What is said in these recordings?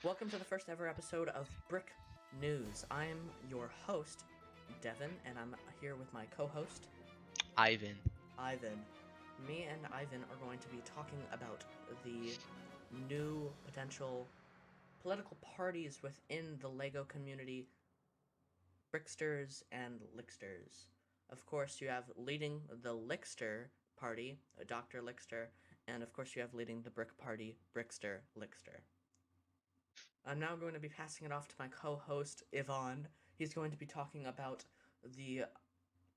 Welcome to the first ever episode of Brick News. I'm your host, Devin, and I'm here with my co-host, Ivan. Ivan. Me and Ivan are going to be talking about the new potential political parties within the LEGO community, Brixters and Lixters. Of course, you have leading the Lixter party, Dr. Lixter, and of course you have leading the Brick party, Brixter Lixter. I'm now going to be passing it off to my co-host, Yvonne. He's going to be talking about the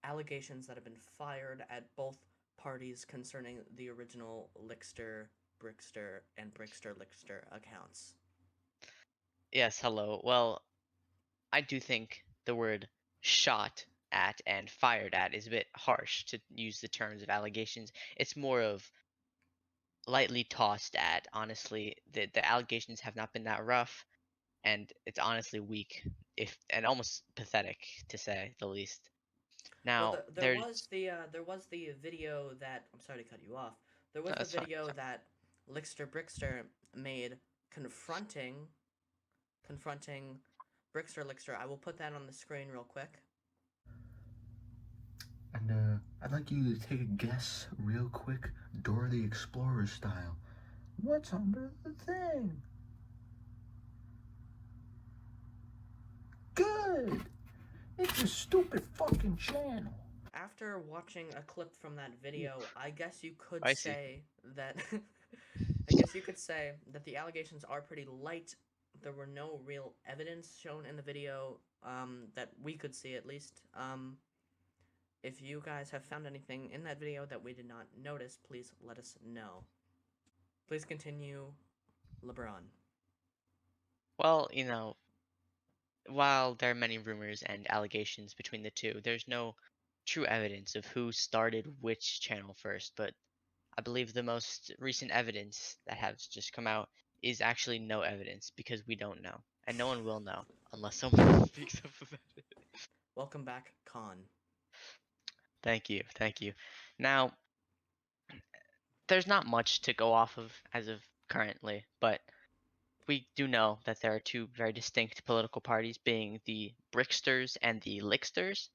allegations that have been fired at both parties concerning the original Lixter, Brixter, and Brixter Lixter accounts. Yes, hello. Well, I do think the word shot at and fired at is a bit harsh to use the terms of allegations. It's more of lightly tossed at, honestly. The allegations have not been that rough, and it's honestly weak, if and almost pathetic to say the least. Well, Now, there's there was the video that I'm sorry to cut you off. There was no, the that's fine. video Sorry. that Lixter Brixter made confronting Brixter Lixter. I will put that on the screen real quick. And I'd like you to take a guess real quick, Dora the Explorer style. What's under the thing? Good! It's a stupid fucking channel. After watching a clip from that video, I guess you could I see. say that I guess you could say that the allegations are pretty light. There were no real evidence shown in the video that we could see, at least. If you guys have found anything in that video that we did not notice, please let us know. Please continue, LeBron. Well, while there are many rumors and allegations between the two, there's no true evidence of who started which channel first, but I believe the most recent evidence that has just come out is actually no evidence because we don't know, and no one will know unless someone speaks up about it. Welcome back, Khan. Thank you, thank you. Now, there's not much to go off of as of currently, but we do know that there are two very distinct political parties, being the Brixters and the Lixters.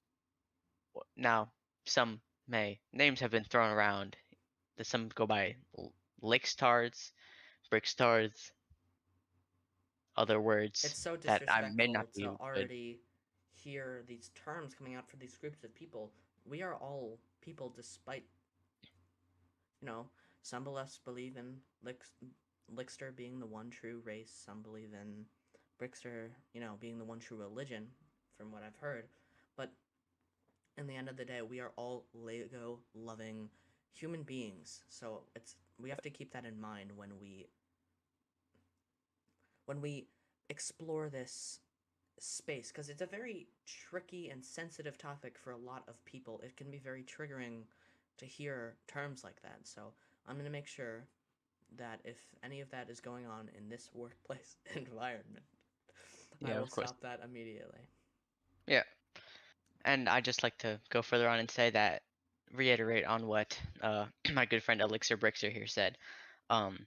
Now, some names have been thrown around. Some go by Lixtards, Brixtards, other words It's so that I may not disrespectful to be good. already hear these terms coming out for these groups of people. We are all people despite, you know, some of us believe in Lixter being the one true race, some believe in Brixter, being the one true religion, from what I've heard. But in the end of the day, we are all Lego loving human beings. So we have to keep that in mind when we explore this space, because it's a very tricky and sensitive topic for a lot of people. It can be very triggering to hear terms like that. So I'm going to make sure that if any of that is going on in this workplace environment, I Yeah, will of course. stop that immediately. Yeah, and I just like to go further on and say that reiterate on what my good friend Elixir Brixer here said. Um,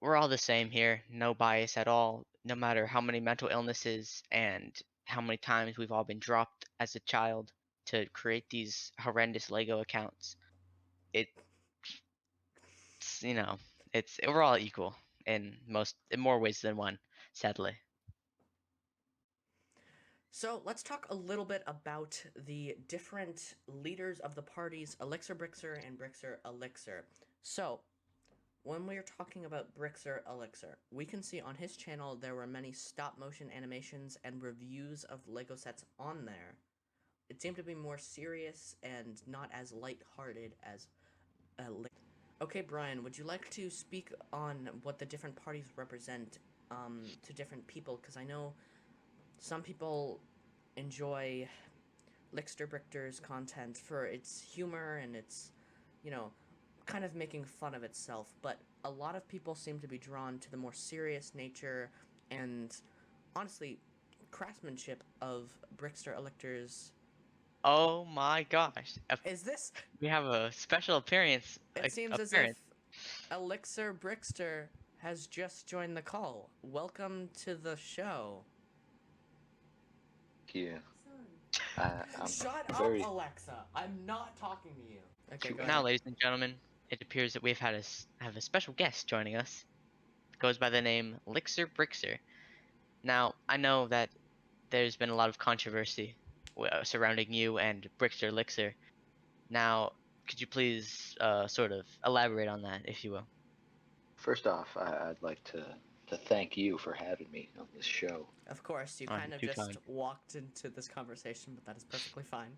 we're all the same here, no bias at all, no matter how many mental illnesses and how many times we've all been dropped as a child to create these horrendous Lego accounts. It's you know, it's we're all equal in more ways than one, sadly. So let's talk a little bit about the different leaders of the parties, Elixir Brixer and Brixer Elixir. So when we are talking about Brixer Elixir, we can see on his channel there were many stop motion animations and reviews of Lego sets on there. It seemed to be more serious and not as light-hearted as Okay, Brian, would you like to speak on what the different parties represent to different people? Because I know some people enjoy Lixter Brichter's content for its humor and its, you know, kind of making fun of itself, but a lot of people seem to be drawn to the more serious nature and, honestly, craftsmanship of Brixter Elector's. Oh my gosh. Is this? We have a special appearance It seems as if appearance. Elixir Brixter has just joined the call. Welcome to the show. Yeah. I'm Shut very. up, Alexa. I'm not talking to you. Okay, go Now, ahead. ladies and gentlemen, it appears that we've have a special guest joining us. Goes by the name Lixter Brixter. Now, I know that there's been a lot of controversy surrounding you and Brixter Lixter. Now, could you please sort of elaborate on that, if you will? First off, I'd like to thank you for having me on this show. Of course, you Oh, kind of too just kind. walked into this conversation, but that is perfectly fine.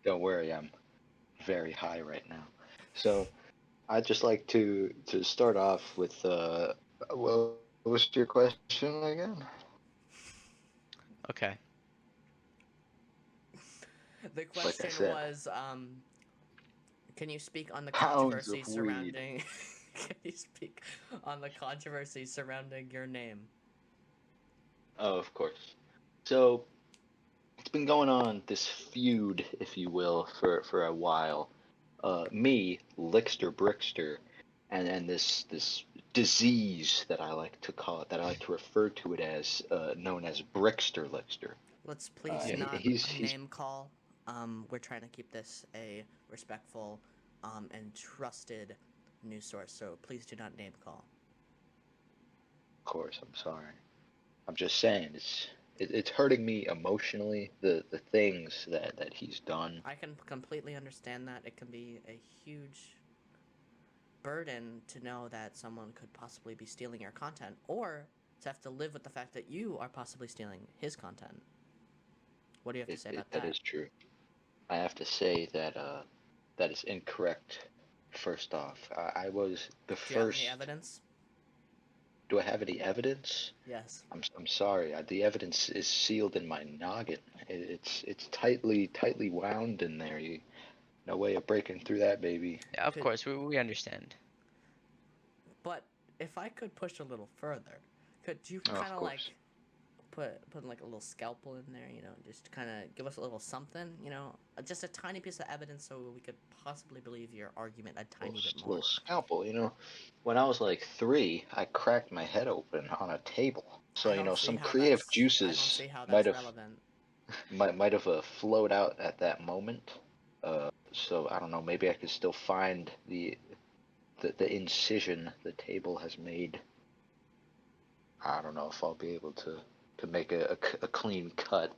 Don't worry, I'm very high right now. So I'd just like to start off with what was your question again? Okay. The Like I question said, was, can you speak on the pounds controversy of weed. surrounding? Can you speak on the controversy surrounding your name? Oh, of course. So it's been going on, this feud, if you will, for a while. Me, Lixter Brixter, and this disease that I like to call it, that I like to refer to it as, known as Brixter Lixter. Let's please not He's name call. We're trying to keep this a respectful, and trusted news source. So please do not name call. Of course, I'm sorry. I'm just saying it's hurting me emotionally, the things that he's done. I can completely understand that. It can be a huge burden to know that someone could possibly be stealing your content, or to have to live with the fact that you are possibly stealing his content. What do you have to say about that? That is true. I have to say that that is incorrect. First off, I was the Do you have first. any evidence? Do I have any evidence? Yes. I'm sorry. The evidence is sealed in my noggin. It's tightly wound in there. No way of breaking through that, baby. Yeah, of course, we understand. But if I could push a little further, could you Oh, of kind of like course. put like a little scalpel in there, just kind of give us a little something, just a tiny piece of evidence so we could possibly believe your argument a tiny bit more. Little scalpel. When I was like 3, I cracked my head open on a table. So some creative I don't juices see how might that's have relevant. might have flowed out at that moment. So I don't know. Maybe I could still find the incision the table has made. I don't know if I'll be able to make a clean cut.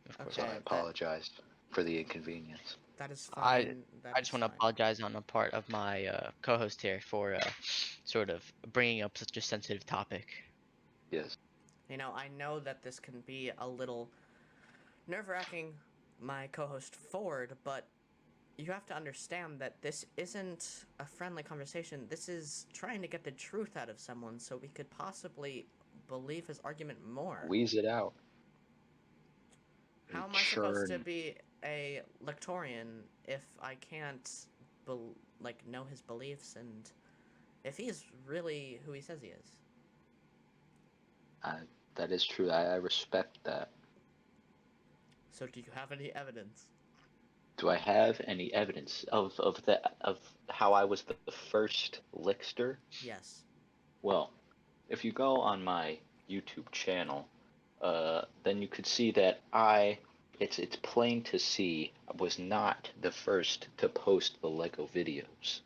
Of course. So Okay, I apologize for the inconvenience. that is fine. I just want to apologize on the part of my co-host here for sort of bringing up such a sensitive topic. Yes. I know that this can be a little nerve-wracking, my co-host Ford, but you have to understand that this isn't a friendly conversation. This is trying to get the truth out of someone so we could possibly believe his argument more. Wheeze it out. How am I supposed to Churn. be a Lectorian if I can't know his beliefs and if he's really who he says he is? That is true. I respect that. So do you have any evidence? Do I have any evidence of how I was the first Lixter? Yes. Well, if you go on my YouTube channel, then you could see that it's plain to see I was not the first to post the Lego videos.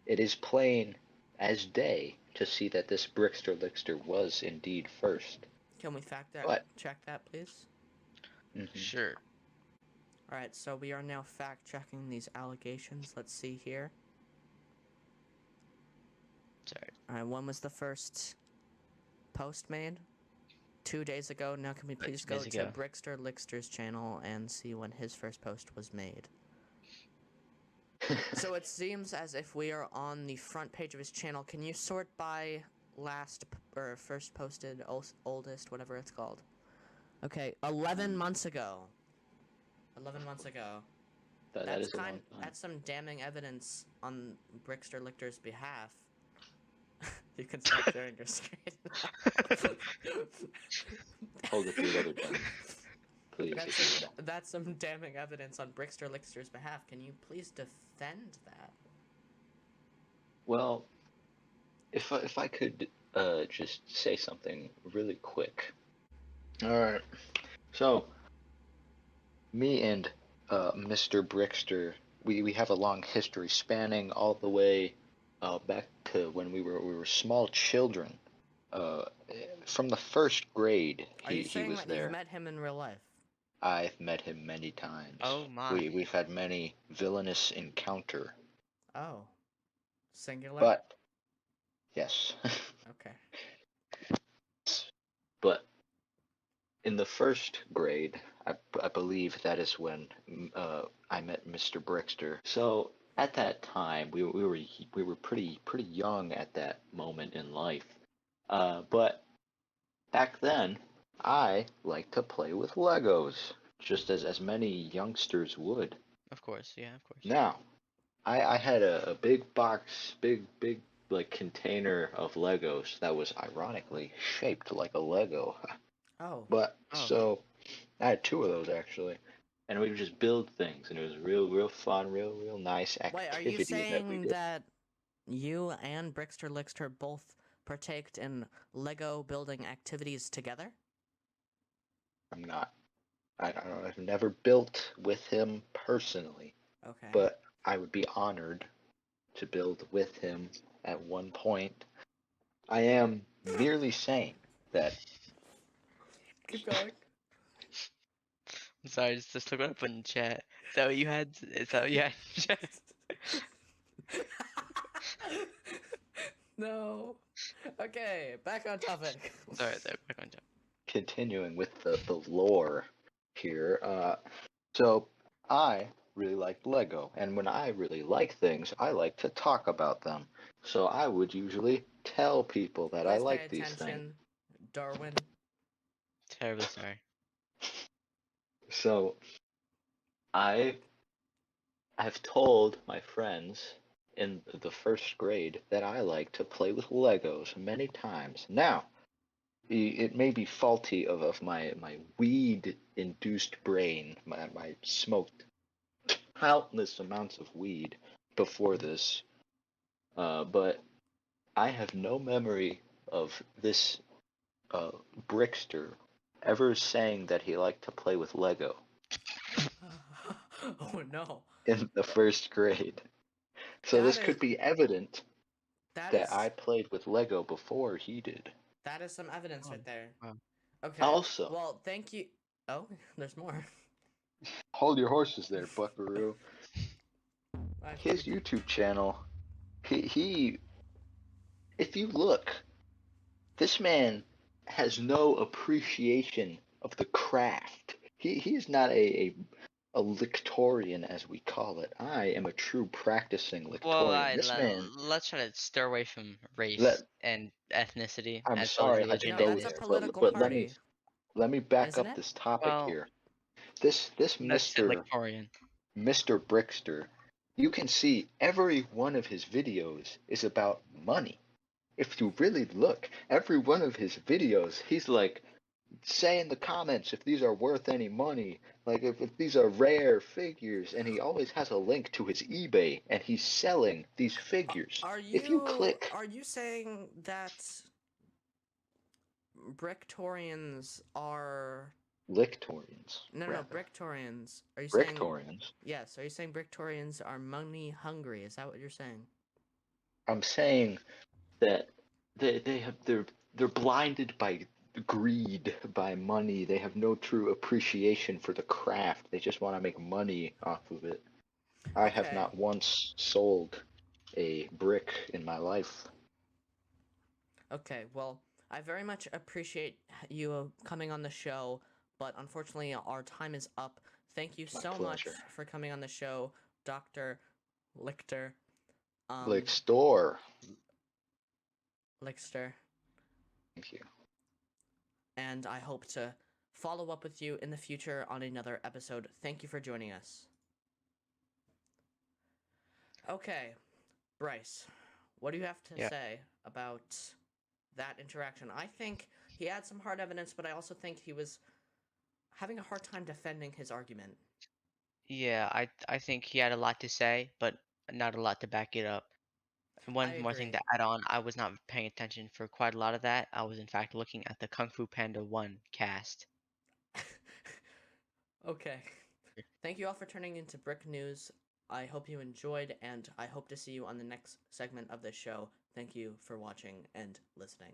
It is plain as day to see that this Brixter Lixter was indeed first. Can we check that, please? Mm-hmm. Sure. Alright, so we are now fact-checking these allegations. Let's see here. Sorry. Alright, when was the first post made? 2 days ago. Now can we please go to Brixter Lixter's channel and see when his first post was made? So it seems as if we are on the front page of his channel. Can you sort by first posted, oldest, whatever it's called? Okay, 11 months ago. 11 months ago. That is a long time. That's some damning evidence on Brixter Lichter's behalf. You can stop sharing your screen. Hold it the other time, please. That's some damning evidence on Brixter Lichter's behalf. Can you please defend that? Well, if I could just say something really quick. All right. So me and Mr. Brixter, we have a long history spanning all the way back to when we were small children. Uh, from the first grade, Are you he saying was that you've there. met him in real life? I've met him many times. Oh my. We've had many villainous encounter, Oh. Singular? but yes, Okay. but in the first grade, I believe that is when I met Mr. Brixter. So at that time, we were pretty young at that moment in life. But back then, I liked to play with Legos, just as many youngsters would. Of course, yeah, of course. Now, I had a big box, big like container of Legos that was ironically shaped like a Lego. Oh. But Oh, so I had two of those actually, and we would just build things, and it was real fun, real nice Wait, are you activity that we saying did. that you and Brixter Lixter both partaked in Lego building activities together? I'm not. I don't know. I've never built with him personally, Okay. but I would be honored to build with him at one point. I am merely saying that Keep going. I'm sorry, just look what I put in chat. Is that what you had? Is that what you had in chat? No. Okay, back on topic. Sorry, back on chat. continuing with the lore here, so I really liked Lego, and when I really like things, I like to talk about them. So I would usually tell people that I Please pay like these things. attention, Darwin. Terribly sorry. So I have told my friends in the first grade that I like to play with Legos many times. Now, it may be faulty of my weed induced brain, my smoked countless amounts of weed before this, but I have no memory of this uh, Brixter ever saying that he liked to play with Lego Oh no. in the first grade. So That this is could be evident that that is I played with Lego before he did. that is some evidence Oh, right there. wow. Okay. Also, Well, thank you. Oh, there's more. hold your horses there, Buckaroo. I His figured. YouTube channel, he if you look, this man has no appreciation of the craft. He is not a lictorian as we call it. I am a true practicing Well, lictorian. This man, let's try to steer away from race let and ethnicity I'm as well as sorry I had to religion No, in go that's a this. there, political but party, let me back isn't up it? this topic Well, here. This that's said Mr. Victorian. Mr. Brixter, you can see every one of his videos is about money. If you really look, every one of his videos, he's like, say in the comments if these are worth any money, like if these are rare figures, and he always has a link to his eBay, and he's selling these figures. Are If you click you saying that Brictorians are Lictorians, no rather. Brictorians? Are you saying Brictorians, yes? Are you saying Brictorians are money hungry? Is that what you're saying? I'm saying that they're blinded by greed, by money. They have no true appreciation for the craft. They just want to make money off of it. I have Okay. not once sold a brick in my life. Okay, well, I very much appreciate you coming on the show, but unfortunately, our time is up. Thank you My so much pleasure. for coming on the show, Dr. Lichter. Like Um, store. Lixter. Thank you. And I hope to follow up with you in the future on another episode. Thank you for joining us. Okay, Bryce, what do you have to Yeah. say about that interaction? I think he had some hard evidence, but I also think he was having a hard time defending his argument. Yeah, I think he had a lot to say, but not a lot to back it up. One I more thing agree. to add on, I was not paying attention for quite a lot of that. I was in fact looking at the Kung Fu Panda 1 cast. Okay. Thank you all for turning into Brick News. I hope you enjoyed, and I hope to see you on the next segment of this show. Thank you for watching and listening.